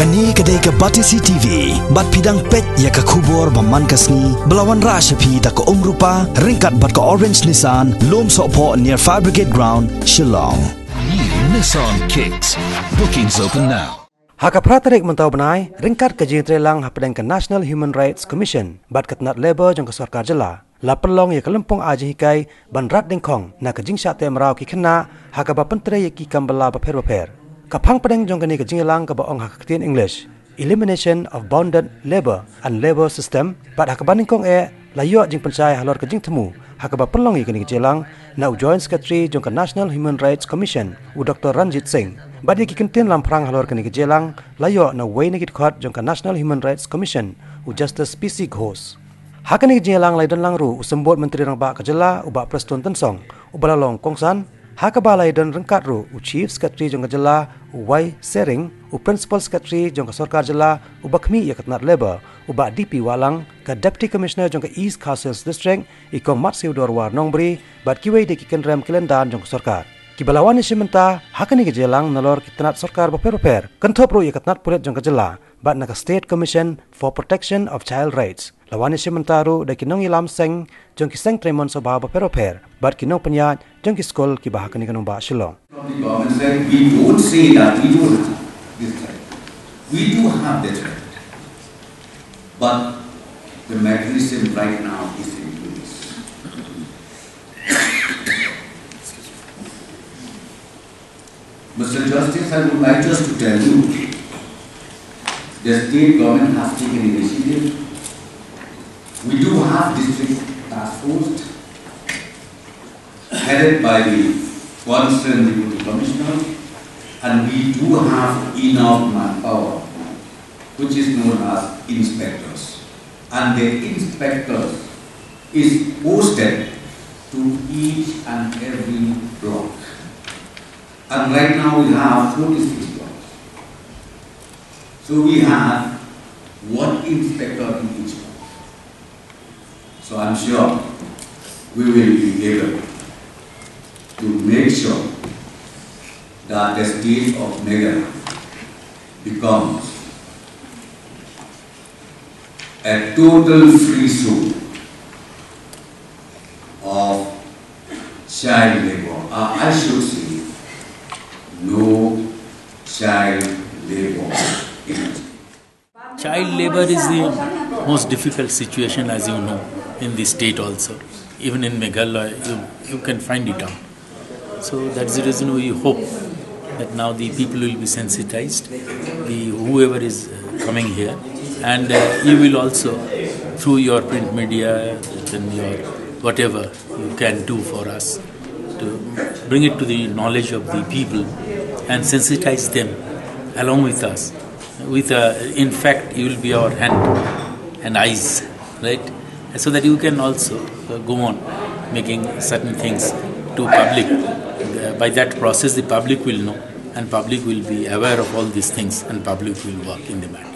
Kani kadai ka Batisi TV, bat pidang pet ya ka kubor baman kasni, belawan rasha pi da ka umrupa, ringkat bat ka Orange Nissan, lom sopo near Fire Brigade Ground, Shillong. New Nissan Kicks. Bookings open now. Haka pratarik mentau benai, ringkat ke jing trelang hapadang ke National Human Rights Commission, bat katnat labor jong ke sarkar jela. La pelong ya ke lempong aji hikai, ban rat dengkong, na ke jing syate merau ki kena, haka ba pentre ya ki kambala baper. Kapang padang jong kani ke jing lang ke baong haka ketien English. Elimination of Bonded Labor and Labor System, bat haka bandingkong layo jing pencai halor ke jing temu, haka ba pelong ya kani ke jelang, na Joint Secretary jong ke National Human Rights Commission, u Dr. Ranjit Singh. Bat ya ki kentin lam perang halor kani ke jelang, layo na way negit khot jong ke National Human Rights Commission, u Justice PC Ghosh. Haka ni ke jelang lai dan langru, u sembot Menteri Rang Ba Kejela, u Bak Preston Tensong, u Balalong Kongsan, haka balai dan rengkat ru, u Chief Secretary jong ke jela, u Wai Sering, u Principal Secretary jong ke Sarkar Jela, u Bakmi ya ketnat labor, u Bak DP Walang, ke Deputy Commissioner jong ke East Castles District, ikong Mat Siudor War Nongbri, bat kiwei de kiken rem kelendan jong ke Sarkar. Kibalawan ni simenta, haka ni ke jelang nalor kitnat Sarkar baper, kentop ru ya ketnat pulet jong ke jela, bat na ke State Commission for Protection of Child Rights. Lawan ni simentaru de kinong ilam seng jong ki seng tremon soba baper, bat kinong penyat jong ki skol ki bahaka ni kanong ba Shillong. The government said we don't say that we don't have this right. We do have this right. But the mechanism right now is in place. Mr. Justice, I would like just to tell you, the state government has taken initiative. We do have district task force headed by the concerned deputy commissioner, and we do have enough manpower, which is known as inspectors. And the inspectors is posted to each and every block. And right now we have 46 blocks. So we have one inspector in each block. So I'm sure we will be able to make sure that the state of Meghalaya becomes a total free zone of child labor. I should say, no child labor in the state. Child labor is the most difficult situation, as you know, in the state also. Even in Meghalaya, you can find it out. So that's the reason we hope that now the people will be sensitized, whoever is coming here, and you will also, through your print media, and your whatever you can do for us, to bring it to the knowledge of the people and sensitize them along with us. In fact, you will be our hand and eyes, right? So that you can also go on making certain things to public. By that process, the public will know, and public will be aware of all these things, and public will work in the matter.